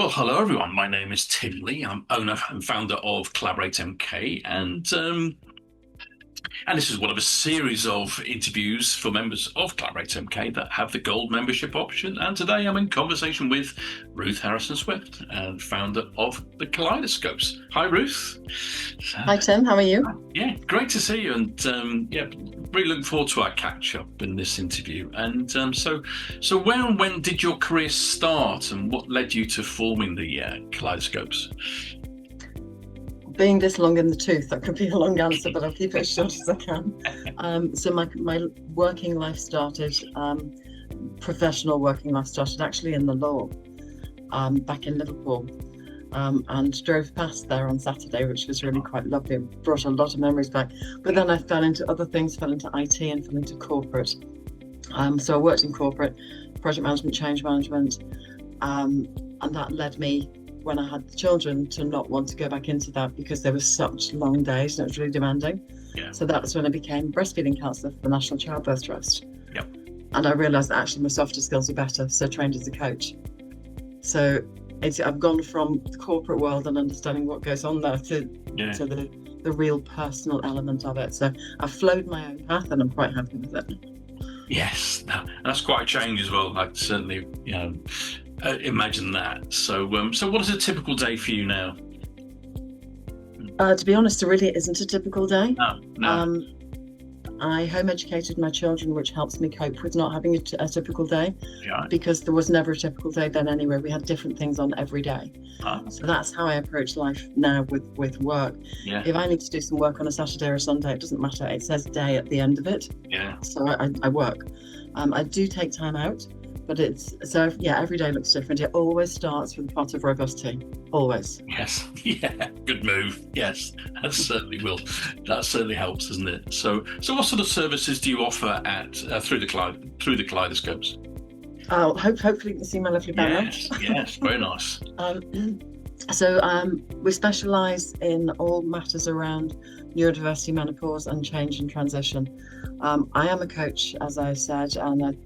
Well, hello everyone. My name is Tim Lee. I'm owner and founder of Collaborate MK, and this is one of a series of interviews for members of Collaborate MK that have the gold membership option. And today I'm in conversation with Ruth Harrison Swift, and founder of the Kaleidoscopes. Hi, Ruth. Hi Tim, how are you? Yeah, great to see you, and yeah, really looking forward to our catch up in this interview. So where and when did your career start, and what led you to forming the Kaleidoscopes? Being this long in the tooth, that could be a long answer, but I'll keep it as short as I can. So my working life started, professional working life started actually in the law, back in Liverpool, and drove past there on Saturday, which was really quite lovely. It brought a lot of memories back. But then I fell into other things, fell into IT and fell into corporate. So I worked in corporate, project management, change management, and that led me, when I had the children, to not want to go back into that because there were such long days and it was really demanding. Yeah. So that's when I became breastfeeding counsellor for the National Childbirth Trust. Yep. And I realised that actually my softer skills are better, so I trained as a coach. So I've gone from the corporate world and understanding what goes on there to the real personal element of it. So I've flowed my own path and I'm quite happy with it. Yes, that's quite a change as well. I certainly, imagine that. So what is a typical day for you now? To be honest, there really isn't a typical day. No. I home educated my children, which helps me cope with not having a typical day, Yeah. because there was never a typical day then anyway. We had different things on every day. Oh, So that's how I approach life now with work. yeah. If I need to do some work on a Saturday or a Sunday, it doesn't matter. It says day at the end of it. Yeah. So I work. I do take time out, but every day looks different. It always starts with a pot of robust tea. Always. Yes. Yeah. Good move. Yes. That certainly will. That certainly helps, doesn't it? So what sort of services do you offer at through the Kaleidoscopes? Hopefully you can see my lovely banner. Yes. Very nice. We specialise in all matters around neurodiversity, menopause, and change and transition. I am a coach, as I said, and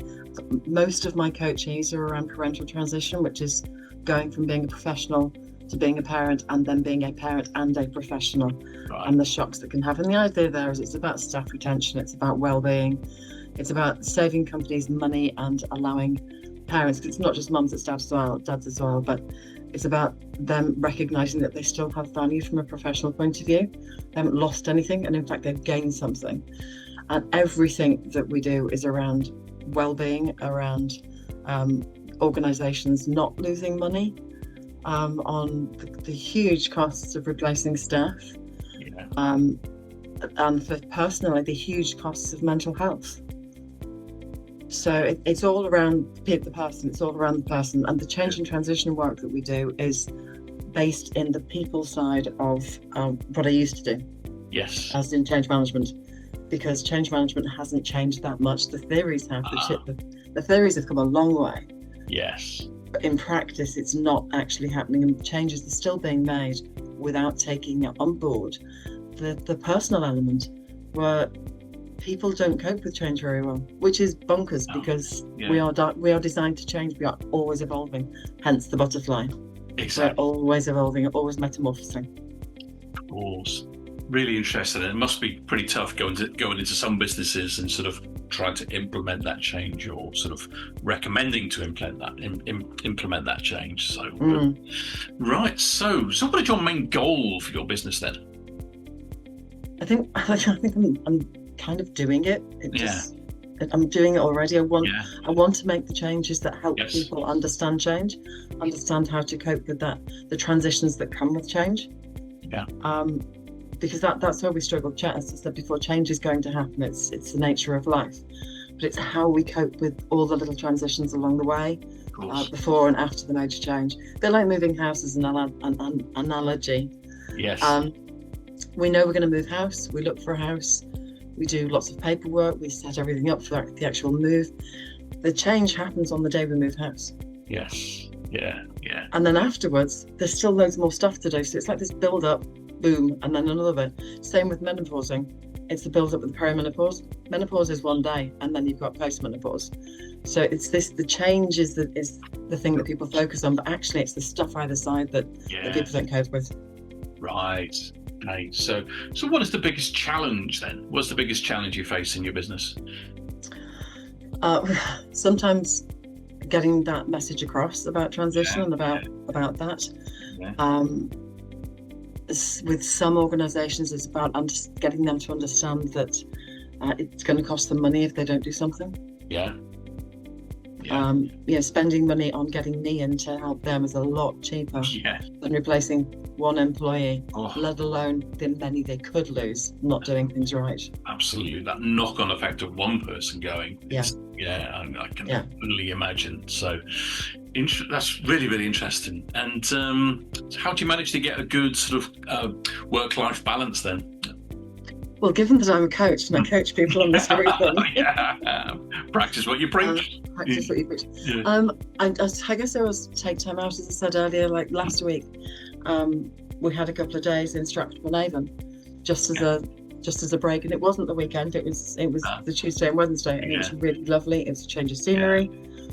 most of my coachees are around parental transition, which is going from being a professional to being a parent, and then being a parent and a professional, Right. and the shocks that can happen. The idea there is it's about staff retention, it's about well-being, it's about saving companies money and allowing parents, because it's not just mums, it's dads as well, but it's about them recognising that they still have value from a professional point of view. They haven't lost anything, and in fact they've gained something. And everything that we do is around well-being, around organisations not losing money on the huge costs of replacing staff, and for personally the huge costs of mental health. So it's all around the person, it's all around the person. And the change and transition work that we do is based in the people side of what I used to do. Yes. As in change management, because change management hasn't changed that much. The theories have. The theories have come a long way. Yes. But in practice, it's not actually happening, and changes are still being made without taking on board the personal element, where people don't cope with change very well, which is bonkers, because we are designed to change. We are always evolving, hence the butterfly. Exactly. We're always evolving, always metamorphosing. Of course. Really interesting. It must be pretty tough going into some businesses and sort of trying to implement that change, or sort of recommending to implement that change. So, right. So what is your main goal for your business then? I think I'm kind of doing it. I'm doing it already. I want to make the changes that help people understand change, understand how to cope with that, the transitions that come with change. Yeah. Because that's where we struggle. As I said before, change is going to happen. It's the nature of life, but it's how we cope with all the little transitions along the way, before and after the major change. They're like moving house as an analogy. Yes. We know we're going to move house. We look for a house. We do lots of paperwork. We set everything up for the actual move. The change happens on the day we move house. Yes. Yeah. And then afterwards, there's still loads more stuff to do. So it's like this build up, boom, and then another bit. Same with menopausing. it's the build up with perimenopause. Menopause is one day, and then you've got postmenopause. So it's the change is the thing that people focus on, but actually it's the stuff either side that people don't cope with. Right. Okay. So what is the biggest challenge then? What's the biggest challenge you face in your business? Sometimes getting that message across about transition and about that. Yeah. With some organisations, it's about getting them to understand that it's going to cost them money if they don't do something. Spending money on getting me in to help them is a lot cheaper than replacing one employee, let alone the many they could lose not doing things right. Absolutely, that knock-on effect of one person going. I can only imagine. So that's really, really interesting. And how do you manage to get a good sort of work-life balance then? Well, given that I'm a coach and I coach people on this very thing. Practice what you preach. Practice what you preach. I guess I was take time out, as I said earlier, like last week. We had a couple of days in Stratford-upon-Avon, just as a break, and it wasn't the weekend. It was the Tuesday and Wednesday, and it was really lovely. It was a change of scenery.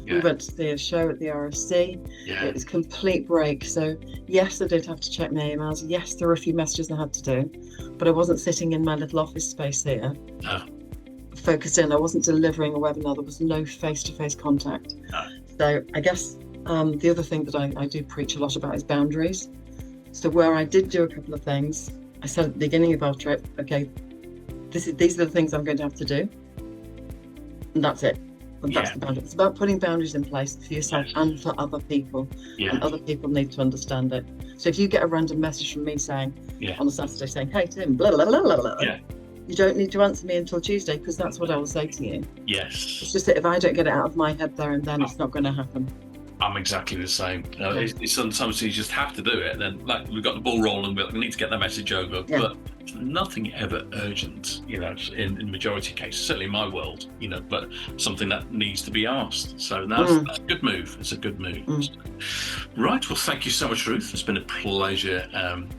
We went to see a show at the RSC. It was a complete break. So yes, I did have to check my emails. Yes, there were a few messages I had to do, but I wasn't sitting in my little office space here, focused in. I wasn't delivering a webinar. There was no face-to-face contact. So I guess the other thing that I do preach a lot about is boundaries. So where I did do a couple of things, I said at the beginning of our trip, okay, these are the things I'm going to have to do, and that's it. And that's the boundary. It's about putting boundaries in place for yourself and for other people, and other people need to understand it. So if you get a random message from me saying on a Saturday saying, "Hey Tim, blah blah blah blah blah," you don't need to answer me until Tuesday, because that's what I will say to you. Yes. It's just that if I don't get it out of my head there and then, it's not going to happen. I'm exactly the same. It's sometimes you just have to do it. And then, like, we've got the ball rolling. We need to get the message over. But nothing ever urgent, in the majority of cases, certainly in my world, but something that needs to be asked. So that's a good move. It's a good move. Right. Well, thank you so much, Ruth. It's been a pleasure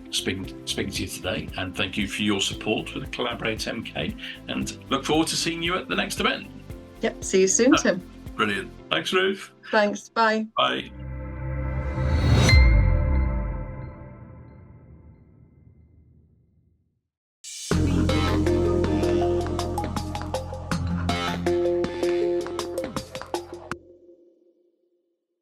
speaking to you today. And thank you for your support with the Collaborate MK. And look forward to seeing you at the next event. Yep. See you soon, Tim. Brilliant. Thanks, Ruth. Thanks. Bye. Bye.